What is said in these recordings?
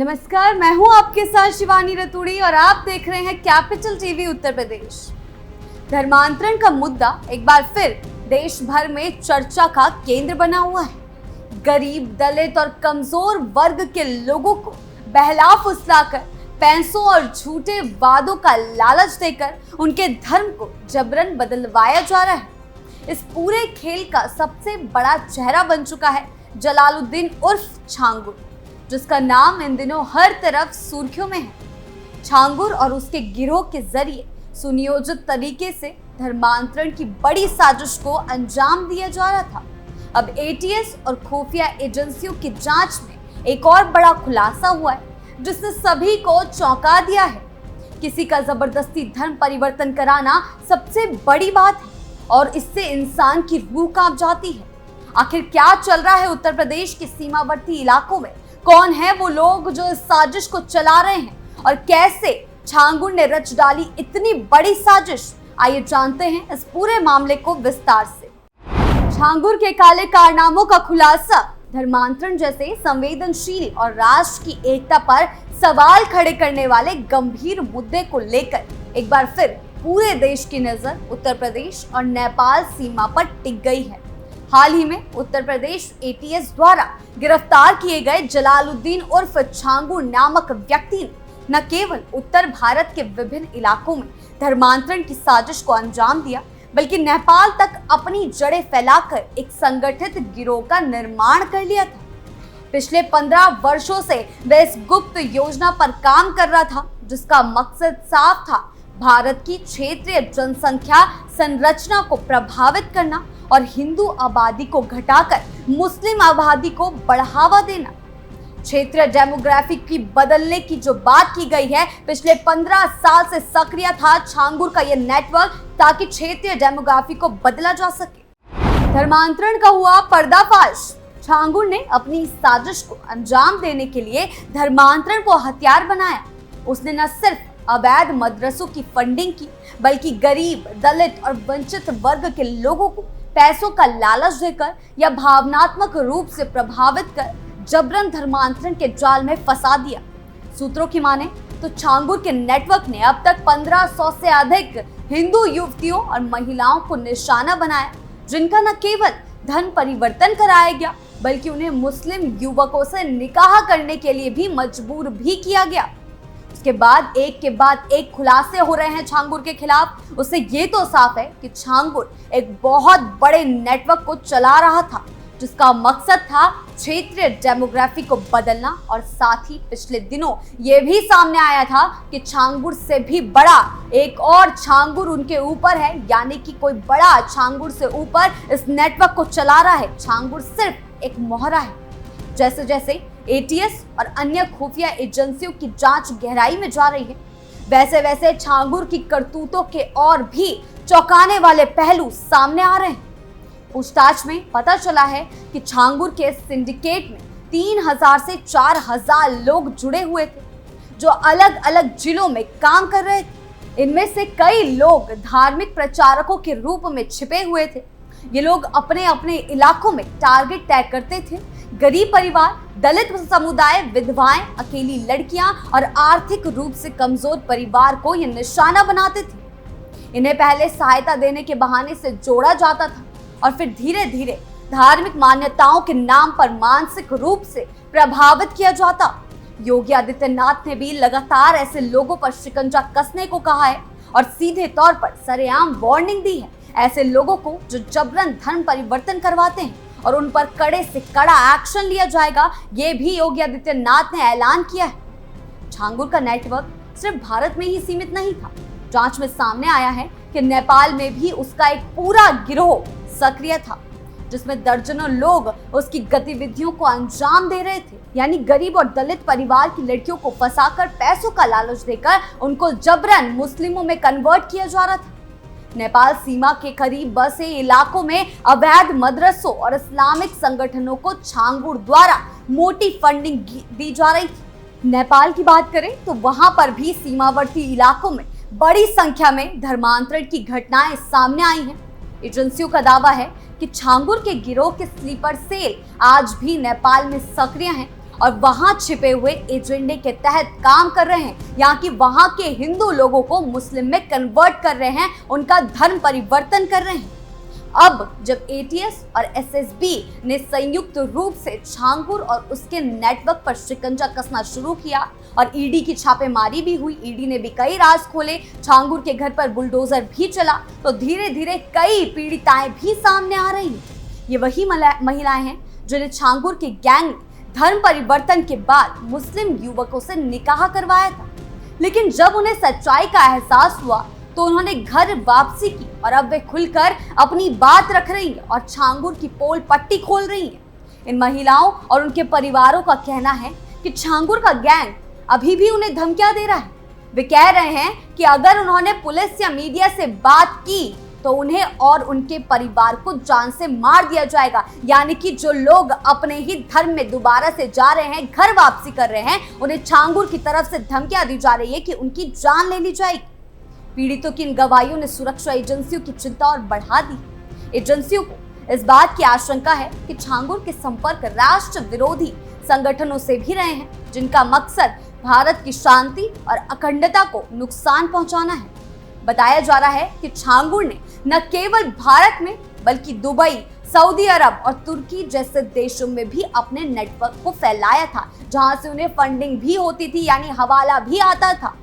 नमस्कार, मैं हूं आपके साथ शिवानी रतूड़ी और आप देख रहे हैं कैपिटल टीवी उत्तर प्रदेश। धर्मांतरण का मुद्दा एक बार फिर देश भर में चर्चा का केंद्र बना हुआ है। गरीब, दलित और कमजोर वर्ग के लोगों को बहला फुसलाकर पैसों और झूठे वादों का लालच देकर उनके धर्म को जबरन बदलवाया जा रहा है। इस पूरे खेल का सबसे बड़ा चेहरा बन चुका है जलालुद्दीन उर्फ छांगुर, जिसका नाम इन दिनों हर तरफ सुर्खियों में है। छांगुर और उसके गिरोह के जरिए सुनियोजित तरीके से धर्मांतरण की बड़ी साजिश को अंजाम दिया जा रहा था। अब एटीएस और खुफिया एजेंसियों की जांच में एक और बड़ा खुलासा हुआ है, जिसने सभी को चौंका दिया है। किसी का जबरदस्ती धर्म परिवर्तन कराना सबसे बड़ी बात है और इससे इंसान की रूह कांप जाती है। आखिर क्या चल रहा है उत्तर प्रदेश के सीमावर्ती इलाकों में? कौन है वो लोग जो इस साजिश को चला रहे हैं और कैसे छांगुर ने रच डाली इतनी बड़ी साजिश? आइए जानते हैं इस पूरे मामले को विस्तार से। छांगुर के काले कारनामों का खुलासा, धर्मांतरण जैसे संवेदनशील और राष्ट्र की एकता पर सवाल खड़े करने वाले गंभीर मुद्दे को लेकर एक बार फिर पूरे देश की नजर उत्तर प्रदेश और नेपाल सीमा पर टिक गई है। हाल ही में उत्तर प्रदेश एटीएस द्वारा गिरफ्तार किए गए जलालुद्दीन उर्फ छांगुर नामक व्यक्ति ने न केवल उत्तर भारत के विभिन्न इलाकों में धर्मांतरण की साजिश को अंजाम दिया, बल्कि नेपाल तक अपनी जड़ें फैलाकर एक संगठित गिरोह का निर्माण कर लिया था। पिछले 15 वर्षों से वह इस गुप्त योजना पर काम कर रहा था, जिसका मकसद साफ था: भारत की क्षेत्रीय जनसंख्या संरचना को प्रभावित करना और हिंदू आबादी को घटाकर मुस्लिम आबादी को बढ़ावा देना। क्षेत्रीय डेमोग्राफी की बदलने की जो बात की गई है, पिछले 15 साल से सक्रिय था छांगुर का यह नेटवर्क, ताकि क्षेत्रीय डेमोग्राफी को बदला जा सके। धर्मांतरण का हुआ पर्दाफाश। छांगुर ने अपनी साजिश को अंजाम देने के लिए धर्मांतरण को हथियार बनाया। उसने न सिर्फ अवैध मदरसों की फंडिंग की, बल्कि गरीब, दलित और वंचित वर्ग के लोगों को पैसों का लालच देकर या भावनात्मक रूप से प्रभावित कर जबरन धर्मांतरण के जाल में फंसा दिया। सूत्रों की माने तो छांगुर के नेटवर्क ने अब तक 1500 से अधिक हिंदू युवतियों और महिलाओं को निशाना बनाया, जिनका न केवल धर्म परिवर्तन कराया गया, बल्कि उन्हें मुस्लिम युवकों से निकाह करने के लिए भी मजबूर भी किया गया। उसके बाद एक खुलासे हो रहे हैं छांगुर के खिलाफ। उससे ये तो साफ है कि छांगुर एक बहुत बड़े नेटवर्क को चला रहा था, जिसका मकसद था क्षेत्रीय डेमोग्राफी को बदलना। और साथ ही पिछले दिनों ये भी सामने आया था कि छांगुर से भी बड़ा एक और छांगुर उनके ऊपर है, यानी कि कोई बड़ा छांगुर से ऊपर इस नेटवर्क को चला रहा है। छांगुर सिर्फ एक मोहरा है। जैसे जैसे एटीएस और अन्य खुफिया एजेंसियों की जांच गहराई में जा रही है, वैसे वैसे छांगुर की करतूतों के और भी चौंकाने वाले पहलू सामने आ रहे हैं। पूछताछ में पता चला है कि छांगुर के सिंडिकेट में 3000 से 4000 लोग जुड़े हुए थे, जो अलग अलग जिलों में काम कर रहे थे। इनमें से कई लोग धार्मिक प्रचारकों के रूप में छिपे हुए थे। ये लोग अपने अपने इलाकों में टारगेट तय करते थे। गरीब परिवार, दलित समुदाय, विधवाएं, अकेली लड़कियां और आर्थिक रूप से कमजोर परिवार को ये निशाना बनाते थे। इन्हें पहले सहायता देने के बहाने से जोड़ा जाता था और फिर धीरे धीरे धार्मिक मान्यताओं के नाम पर मानसिक रूप से प्रभावित किया जाता। योगी आदित्यनाथ ने भी लगातार ऐसे लोगों पर शिकंजा कसने को कहा है और सीधे तौर पर सरेआम वार्निंग दी है ऐसे लोगों को जो जबरन धर्म परिवर्तन करवाते हैं, और उन पर कड़े से कड़ा एक्शन लिया जाएगा, ये भी योगी आदित्यनाथ ने ऐलान किया है। छांगुर का नेटवर्क सिर्फ भारत में ही सीमित नहीं था। जांच में सामने आया है कि नेपाल में भी उसका एक पूरा गिरोह सक्रिय था, जिसमें दर्जनों लोग उसकी गतिविधियों को अंजाम दे रहे थे। यानी गरीब और दलित परिवार की लड़कियों को फंसाकर पैसों का लालच देकर उनको जबरन मुस्लिमों में कन्वर्ट किया जा रहा था। नेपाल सीमा के करीब बसे इलाकों में अवैध मदरसों और इस्लामिक संगठनों को छांगुर द्वारा मोटी फंडिंग दी जा रही थी। नेपाल की बात करें तो वहां पर भी सीमावर्ती इलाकों में बड़ी संख्या में धर्मांतरण की घटनाएं सामने आई हैं। एजेंसियों का दावा है कि छांगुर के गिरोह के स्लीपर सेल आज भी नेपाल में सक्रिय हैं और वहां छिपे हुए एजेंडे के तहत काम कर रहे हैं, यहाँ की वहां के हिंदू लोगों को मुस्लिम में कन्वर्ट कर रहे हैं, उनका धर्म परिवर्तन कर रहे हैं। अब जब एटीएस और एसएसबी ने संयुक्त रूप से छांगुर और उसके नेटवर्क पर शिकंजा कसना शुरू किया और ईडी की छापेमारी भी हुई, ईडी ने भी कई राज खोले, छांगुर के घर पर बुलडोजर भी चला, तो धीरे धीरे कई पीड़िताएं भी सामने आ रही हैं। ये वही महिलाएं हैं जिन्हें छांगुर के गैंग धर्म परिवर्तन के बाद मुस्लिम युवकों से निकाह करवाया था, लेकिन जब उन्हें सच्चाई का एहसास हुआ तो उन्होंने घर वापसी की और अब वे खुलकर अपनी बात रख रही हैं और छांगुर की पोल पट्टी खोल रही हैं। इन महिलाओं और उनके परिवारों का कहना है कि छांगुर का गैंग अभी भी उन्हें धमकियां दे रहा है। वे कह रहे हैं कि अगर उन्होंने पुलिस या मीडिया से बात की तो उन्हें और उनके परिवार को जान से मार दिया जाएगा, यानी कि जो लोग अपने ही धर्म में दोबारा से जा रहे हैं, घर वापसी कर रहे हैं, उन्हें छांगुर की तरफ से धमकियां दी जा रही है कि उनकी जान ले ली जाएगी। पीड़ितों की इन गवाहियों ने सुरक्षा एजेंसियों की चिंता और बढ़ा दी। एजेंसियों को इस बात की आशंका है कि छांगुर के संपर्क राष्ट्र विरोधी संगठनों से भी रहे हैं, जिनका मकसद भारत की शांति और अखंडता को नुकसान पहुंचाना है। बताया जा रहा है कि छांगुर ने न केवल भारत में बल्कि दुबई, सऊदी अरब और तुर्की जैसे देशों में भी अपने नेटवर्क को फैलाया था, जहां से उन्हें फंडिंग भी होती थी, यानी हवाला भी आता था।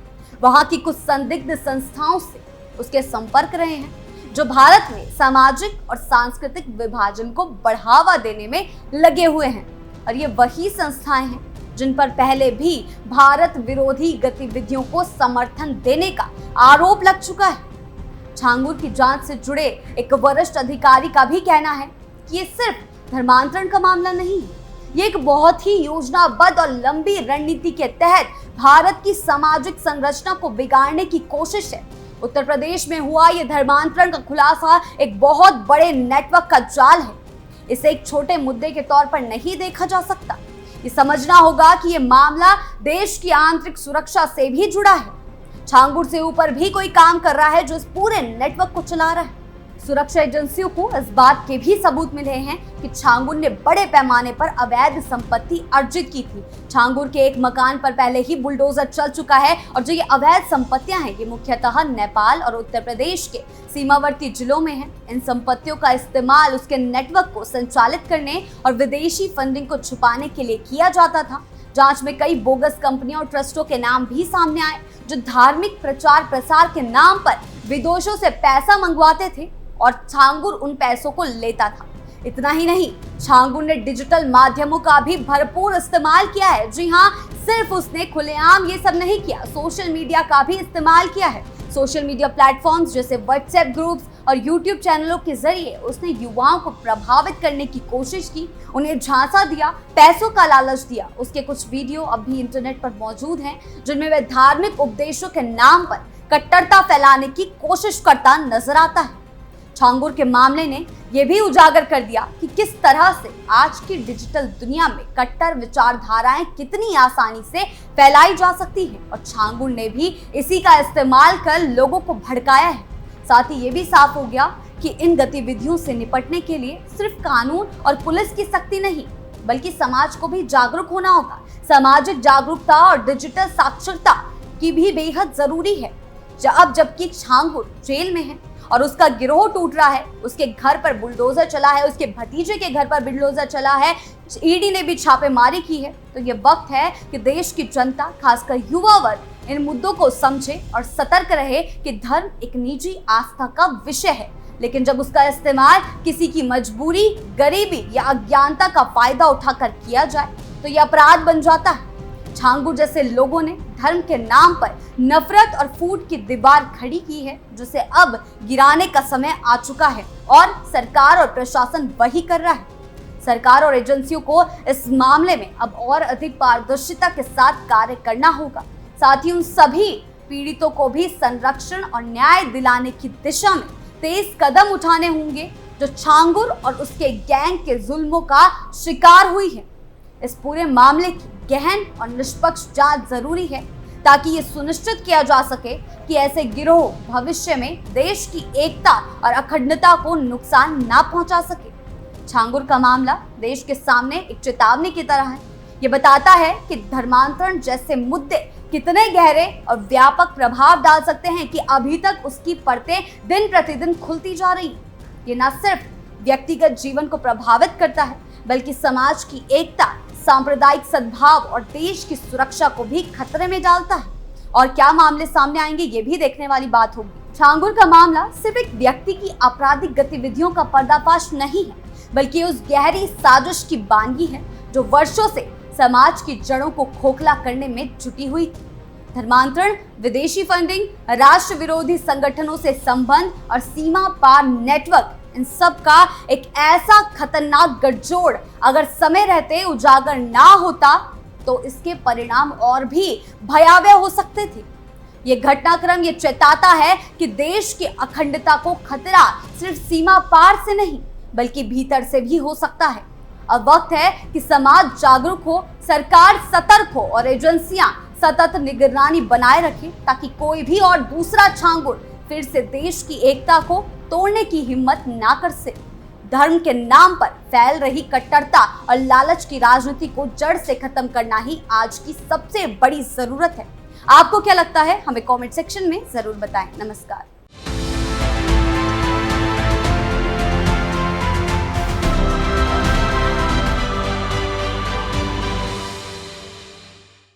वहां की कुछ संदिग्ध संस्थाओं से उसके संपर्क रहे हैं, जो भारत में सामाजिक और सांस्कृतिक विभाजन को बढ़ावा देने में लगे हुए हैं, और ये वही संस्थाएं हैं जिन पर पहले भी भारत विरोधी गतिविधियों को समर्थन देने का आरोप लग चुका है। छांगुर की जांच से जुड़े एक वरिष्ठ अधिकारी का भी कहना है कि ये सिर्फ धर्मांतरण का मामला नहीं है, ये एक बहुत ही योजनाबद्ध और लंबी रणनीति के तहत भारत की सामाजिक संरचना को बिगाड़ने की कोशिश है। उत्तर प्रदेश में हुआ ये धर्मांतरण का खुलासा एक बहुत बड़े नेटवर्क का जाल है। इसे एक छोटे मुद्दे के तौर पर नहीं देखा जा सकता। ये समझना होगा कि ये मामला देश की आंतरिक सुरक्षा से भी जुड़ा है। छांगुर से ऊपर भी कोई काम कर रहा है जो इस पूरे नेटवर्क को चला रहा है। सुरक्षा एजेंसियों को इस बात के भी सबूत मिले हैं कि छांगुर ने बड़े पैमाने पर अवैध संपत्ति अर्जित की थी। छांगुर के एक मकान पर पहले ही बुलडोजर चल चुका है और जो ये अवैध संपत्तियां हैं, ये मुख्यतः नेपाल और उत्तर प्रदेश के सीमावर्ती जिलों में हैं। इन संपत्तियों का इस्तेमाल उसके नेटवर्क को संचालित करने और विदेशी फंडिंग को छुपाने के लिए किया जाता था। जांच में कई बोगस कंपनियों और ट्रस्टों के नाम भी सामने आए, जो धार्मिक प्रचार प्रसार के नाम पर विदेशों से पैसा मंगवाते थे और छांगुर उन पैसों को लेता था। इतना ही नहीं, छांगुर ने डिजिटल माध्यमों का भी भरपूर इस्तेमाल किया है। जी हाँ, सिर्फ उसने खुलेआम ये सब नहीं किया, सोशल मीडिया का भी इस्तेमाल किया है। सोशल मीडिया प्लेटफॉर्म्स जैसे व्हाट्सएप ग्रुप्स और यूट्यूब चैनलों के जरिए उसने युवाओं को प्रभावित करने की कोशिश की, उन्हें झांसा दिया, पैसों का लालच दिया। उसके कुछ वीडियो अब भी इंटरनेट पर मौजूद हैं, जिनमें वह धार्मिक उपदेशों के नाम पर कट्टरता फैलाने की कोशिश करता नजर आता है। छांगुर के मामले ने यह भी उजागर कर दिया कि किस तरह से आज की डिजिटल दुनिया में कट्टर विचारधाराएं कितनी आसानी से फैलाई जा सकती हैं, और छांगुर ने भी इसी का इस्तेमाल कर लोगों को भड़काया है। साथ ही ये भी साफ हो गया कि इन गतिविधियों से निपटने के लिए सिर्फ कानून और पुलिस की सख्ती नहीं, बल्कि समाज को भी जागरूक होना होगा। सामाजिक जागरूकता और डिजिटल साक्षरता की भी बेहद जरूरी है। जबकि छांगुर जेल में है और उसका गिरोह टूट रहा है, उसके घर पर बुलडोजर चला है, उसके भतीजे के घर पर बुलडोजर चला है, ईडी ने भी छापेमारी की है, तो ये वक्त है कि देश की जनता, खासकर युवा वर्ग इन मुद्दों को समझे और सतर्क रहे कि धर्म एक निजी आस्था का विषय है, लेकिन जब उसका इस्तेमाल किसी की मजबूरी, गरीबी या अज्ञानता का फायदा उठाकर किया जाए तो यह अपराध बन जाता है। छांगुर जैसे लोगों ने धर्म के नाम पर नफरत और फूट की दीवार खड़ी की है, जिसे अब गिराने का समय आ चुका है, और सरकार और प्रशासन वही कर रहा है। सरकार और एजेंसियों को इस मामले में अब और अधिक पारदर्शिता के साथ कार्य करना होगा। साथ ही उन सभी पीड़ितों को भी संरक्षण और न्याय दिलाने की दिशा में तेज कदम उठाने होंगे, जो छांगुर और उसके गैंग के जुल्मों का शिकार हुई है। इस पूरे मामले की गहन और निष्पक्ष जांच जरूरी है, ताकि ये सुनिश्चित किया जा सके कि ऐसे गिरोह भविष्य में देश की एकता और अखंडता को नुकसान ना पहुंचा सके। छांगुर का मामला देश के सामने एक चेतावनी की तरह है ये बताता है कि धर्मांतरण जैसे मुद्दे कितने गहरे और व्यापक प्रभाव डाल सकते हैं कि अभी तक उसकी परतें दिन प्रतिदिन खुलती जा रही हैं। ये न सिर्फ व्यक्तिगत जीवन को प्रभावित करता है, बल्कि समाज की एकता, सांप्रदायिक सद्भाव और देश की सुरक्षा को भी खतरे में डालता है। और क्या मामले सामने आएंगे, ये भी देखने वाली बात होगी। छांगुर का मामला सिर्फ एक व्यक्ति की आपराधिक गतिविधियों का पर्दाफाश नहीं है, बल्कि उस गहरी साजिश की बानगी है जो वर्षों से समाज की जड़ों को खोखला करने में जुटी हुई थी। धर्मांतरण, विदेशी फंडिंग, राष्ट्र विरोधी संगठनों से संबंध और सीमा पार नेटवर्क, इन सब का एक ऐसा खतरनाक गठजोड़ अगर समय रहते उजागर ना होता तो इसके परिणाम और भी भयावह हो सकते थे। ये घटनाक्रम ये चेताता है कि देश की अखंडता को खतरा सिर्फ सीमा पार से नहीं, बल्कि भीतर से भी हो सकता है। अब वक्त है कि समाज जागरूक हो, सरकार सतर्क हो और एजेंसियां सतत निगरानी बनाए रखें, ताकि कोई भी और दूसरा छांगुर फिर से देश की एकता को तोड़ने की हिम्मत ना कर सके। धर्म के नाम पर फैल रही कट्टरता और लालच की राजनीति को जड़ से खत्म करना ही आज की सबसे बड़ी जरूरत है। आपको क्या लगता है, हमें कमेंट सेक्शन में जरूर बताएं। नमस्कार।